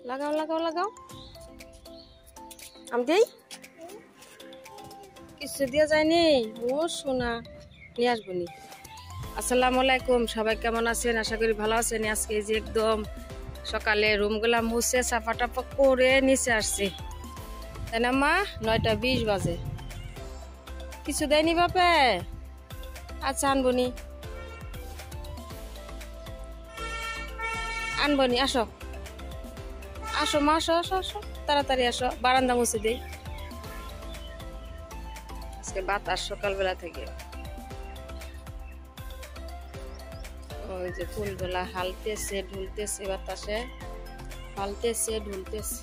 লাগাও লাগাও লাগাও আমি দেই কিছু দিয়ে যায়নি ও সোনা নিয়ে আসবো নি। আসসালামু আলাইকুম, সবাই কেমন আছেন? আশা করি ভালো আছেন। আজকে যে একদম সকালে রুমগুলা মুছে সাফা টাফা করে নিচে আসছি, তাই না মা? 9:20 বাজে। কিছু দেয়নি বাপে? আচ্ছা আনবনি আনবনি, আসো আসো মা, আসো আসো আসো, তাড়াতাড়ি আসো, বারান্দা মুছে দিই। আজকে বাতাস সকালবেলা থেকে, ওই যে ফুলগুলা হালতেছে ঢুলতেছে বাতাসে, হালতেছে ঢুলতেছে।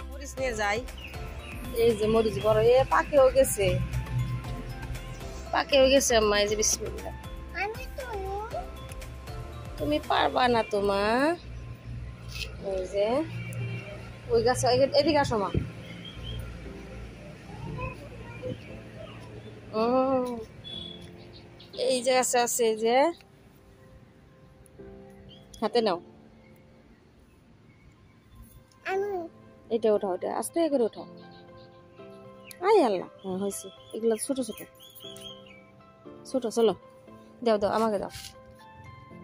মরিচ নিয়ে যাই, এই যে মরিচ বড় পাকেও গেছে, পাকেও গেছে আম্মা। এই যে বিসমিল্লাহ, তুমি পারবা না তো মা। ওই যে ওই গাছ, এদিকে আসো মা। এই যে গাছে আছে, এই যে হাতে নাও, এটা ওঠাও, ওটা আস্তে করে ওঠাও। আই আল্লাহ, হ্যাঁ হয়েছে। এগুলো ছোট ছোট ছোট, চলো দাও দাও আমাকে দাও।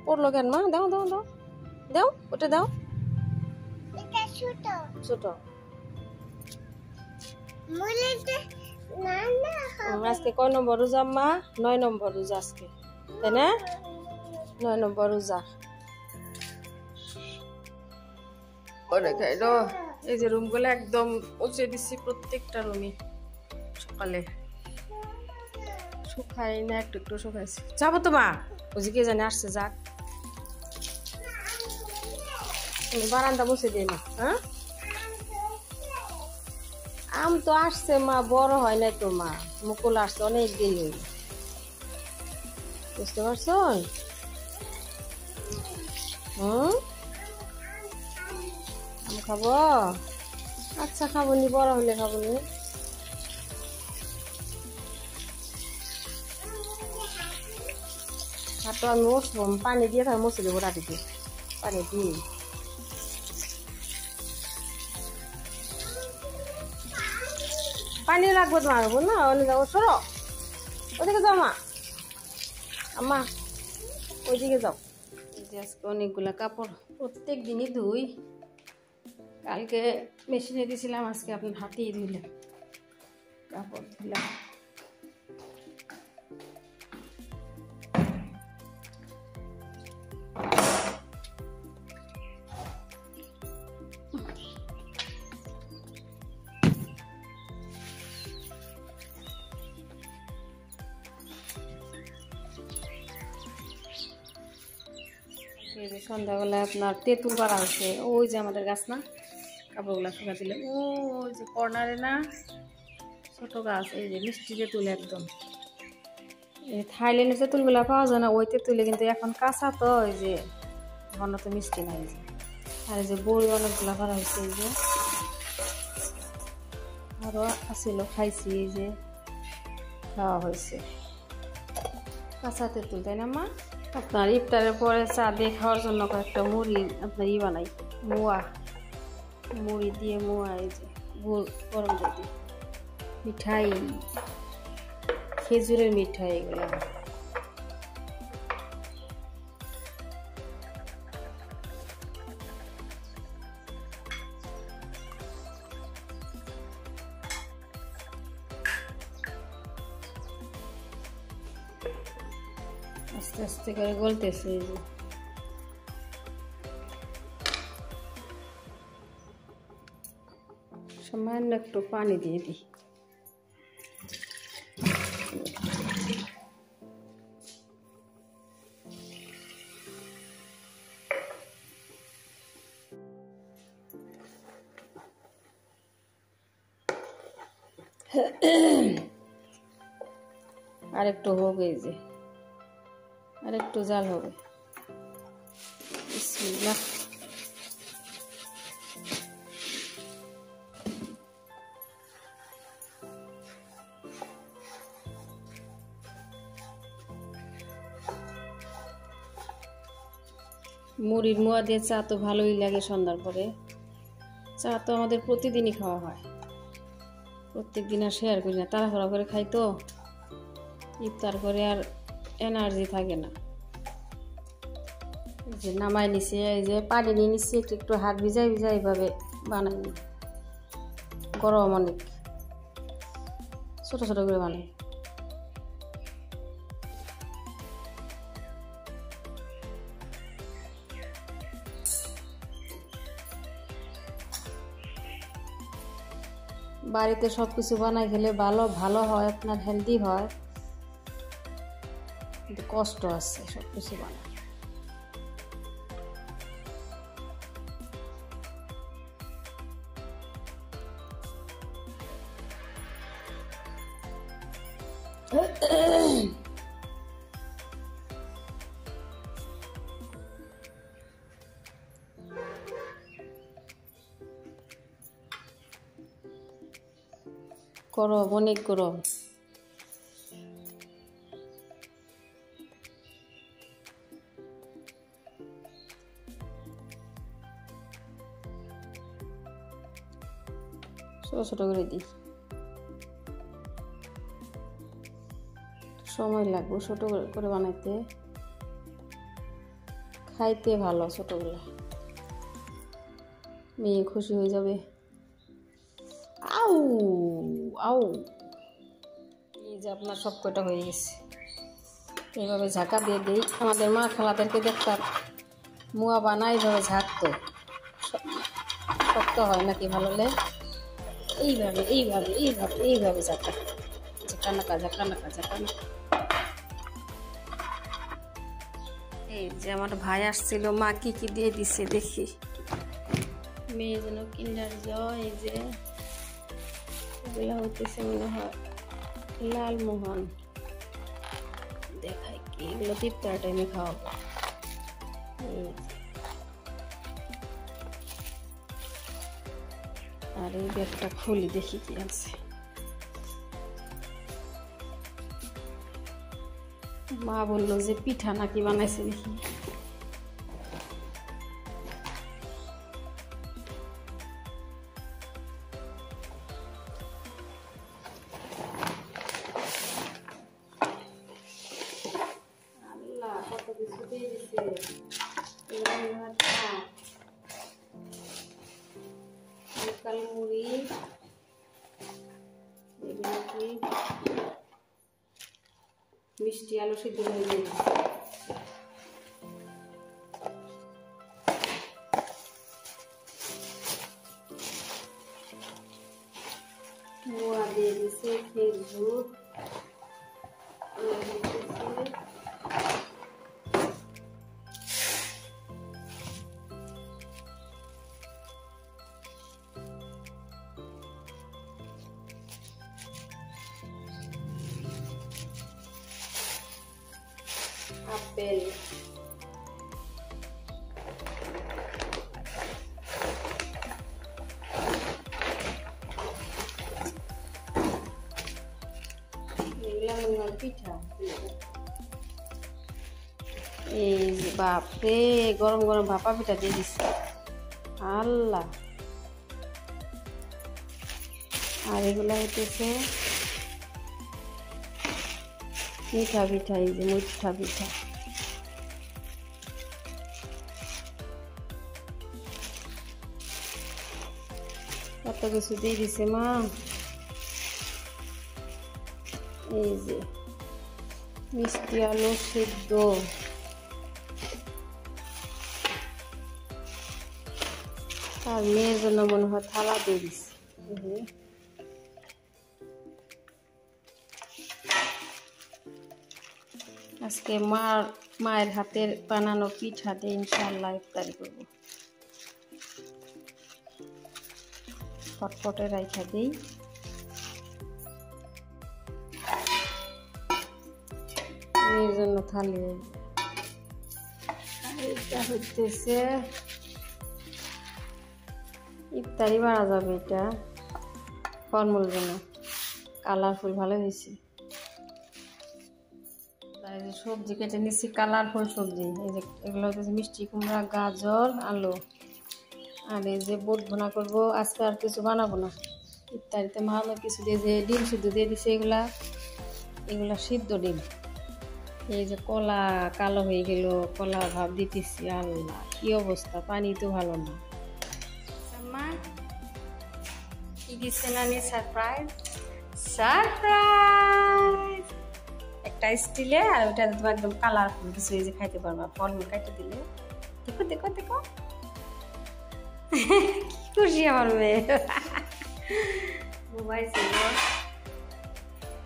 পড়লো কেন মা? দাও দাও দাও দাও, ওটা দাও, ছোট। আজকে কয় নম্বর রোজা মা? 9 নম্বর রোজা আজকে, তাই না? 9 নম্বর রোজা। এই যে রুম গুলো একদম মুছে দিচ্ছি, প্রত্যেকটা রুমই সকালে। শুকাই না, একটু একটু শুকাইছি। যাবো তো মা, ওই যে কে জানে আসছে, যাক। বারান্দা মুছে দিই না। হ্যাঁ, আম তো আসছে মা, বড় হয় নাই তো মা, মুকুল আসছে অনেক দেরি হইল, বুঝতে পারছো? আম খাবো? আচ্ছা খাবো নি, বড় হলে খাবো নি। তো আমি মুছবো, পানি দিয়ে তাহলে মুছে দেবো রাতিতে, পানি দিয়ে। পানি লাগবে তোমার, না অনেক যাবো, সরো ওদিকে যাও মা, আম্মা ওইদিকে যাও। আজকে অনেকগুলা কাপড়, প্রত্যেক দিনই ধুই। কালকে মেশিনে দিয়েছিলাম, আজকে আপনার হাতেই ধুইলাম, কাপড় ধুলাম। এই যে সন্ধ্যাবেলায় আপনার তেঁতুল পাড়া হচ্ছে, ওই যে আমাদের গাছ না, কাপড়গুলা শুকা দিলে ওই যে কর্নারে না ছোট গাছ, এই যে মিষ্টি তেঁতুল একদম। থাইল্যান্ডের তেঁতুলগুলা পাওয়া যায় না, ওই তেঁতুলে কিন্তু এখন কাঁচা তো, ওই যে ঘন তো মিষ্টি নাই। আর এই যে বড়ি অনেকগুলা করা হয়েছে, এই যে আরো আসছিল, খাইছি, এই যে খাওয়া হয়েছে কাঁচা তেঁতুল, তাই না মা? আপনার ইফতারের পরে চা দিয়ে খাওয়ার জন্য কয়েকটা মুড়ি আপনার বানাই, মোয়া, মুড়ি দিয়ে মোয়া, এই যে গুড় গরম দিয়ে মিঠাই, খেজুরের মিঠাই এগুলো। আস্তে আস্তে করে গলতেছে, এই যে সামান্য একটু পানি দিয়ে দিই। আর একটু হোক, এই যে আর একটু জাল হবে। বিসমিল্লাহ। মুড়ির মোয়া দিয়ে চা তো ভালোই লাগে সন্ধ্যার পরে। চা তো আমাদের প্রতিদিনই খাওয়া হয়, প্রত্যেক দিন আর শেয়ার করি না, তাড়াহুড়া করে খাই তো, ইফতার করে আর এনার্জি থাকে না। এই যে নামাই নিছি, এই যে পানি নিয়ে নিচ্ছি, একটু একটু হাত ভিজাই ভিজাই এইভাবে বানাই, গরম অনেক, ছোটো ছোটো করে বানাই। বাড়িতে সব কিছু বানাই খেলে ভালো ভালো হয়, আপনার হেলদি হয়, কিন্তু কষ্ট আছে সব কিছু বানাই। গরম, অনেক গরম। ছোট ছোট করে দিই, সময় লাগবে ছোট করে বানাইতে, খাইতে ভালো ছোটগুলো, মেয়ে খুশি হয়ে যাবে। আউ আউ, এই যে আপনার সব কয়টা হয়ে গেছে, এইভাবে ঝাঁকা দিয়ে দিই। আমাদের মা খালাদেরকে দেখতাম মুয়া বানাই এইভাবে ঝাঁকতো, শক্ত হয় নাকি ভালো লে, এইভাবে এইভাবে এইভাবে এইভাবে ঝাঁকা, ঝাঁকানাকা ঝাঁকানাকা ঝাঁকানাকা। এই যে আমার ভাই আসছিল, মা কি কি দিয়ে দিছে দেখি, মেয়ে যেন কিন্ডার জয়, এই যে এগুলো হইতেছে মনে হয় লালমোহন, দেখাই কি, এগুলো ইফতার টাইমে খাওয়াবো। আর এই ব্যাগটা খুলি দেখি কি আছে, মা বললো যে পিঠা নাকি বানাইছে দেখি। আল্লাহ কত কিছু দিয়ে দিছে, মুড়ি, এগুলো কি মিষ্টি আলু সিদ্ধ হয়ে দিয়েছে, মোয়া দিয়ে দিছে, খেজুর, আপেল, পিঠা। এই যে বাপরে, গরম গরম ভাপা পিঠা দিয়ে দিচ্ছে, আল্লাহ। আর এগুলো হইতেছে মিঠা পিঠা, এই যে মিঠা পিঠা, কত কিছু দিয়ে দিছে মা। এই যে মিষ্টি আলু সিদ্ধ, আর মেয়ের জন্য মনে হয় থালা দিয়ে দিছে। আজকে মায়ের হাতের বানানো পিঠা দিয়ে ইনশাআল্লাহ ইফতারি করবো। ফটফটে রাইখা দিই, মেয়ের জন্য থালি। এটা হইতেছে ইফতারি বাড়া যাবে, এটা ফলমূল জন্য কালারফুল ভালো হয়েছে। এই যে সবজি কেটে নিচ্ছি, কালারফুল সবজি। এই যে এগুলো হচ্ছে মিষ্টি কুমড়া, গাজর, আলু। আর এই যে বুট ভুনা করবো। আজকে আর কিছু বানাবো না, ইফতারিতে মামা কিছু দিয়ে যে ডিম সিদ্ধ দিয়ে দিছে, এগুলা সিদ্ধ ডিম। এই যে কলা কালো হয়ে গেল, কলা ভাব দিতেছি। আল্লাহ, কি অবস্থা, পানি তো ভালো না। কি দিচ্ছে নানি? সারপ্রাইজ সারপ্রাইজ একটা স্টিলে, আর ওটা একদম কালারফুল কিছু, এই যে খাইতে পারবা, ফলমূল কাটে দিলে। দেখো দেখো দেখো, কি খুশি আমার মেয়ে। মোবাইল ছিল,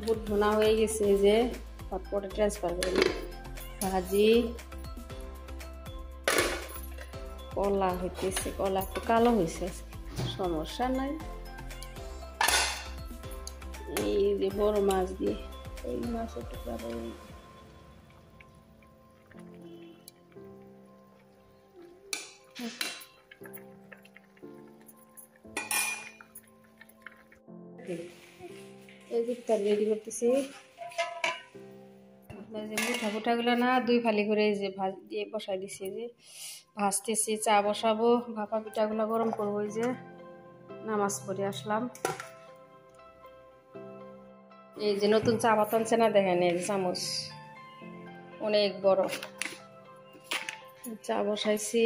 বুট ভুনা হয়ে গেছে, যে পাসপোর্টে ট্রান্সফার করে ভাজি। কলা হইতেছে, কলা একটু কালো হয়েছে, সমস্যা নাই। এই যে বড় মাছ দিয়ে, এই মাছের টুকরা এই যে রেডি করতেছি। যে মুঠাগুলো না দুই ফালি করে এই যে ভাজ দিয়ে বসাই দিছি, যে ভাজতেছি। চা বসাবো, ভাপা পিঠাগুলো গরম করবো। এই যে নামাজ পড়ে আসলাম। এই যে নতুন চা পাতা আনছে না, দেখেন, এই যে চামচ অনেক বড়। চা বসাইছি।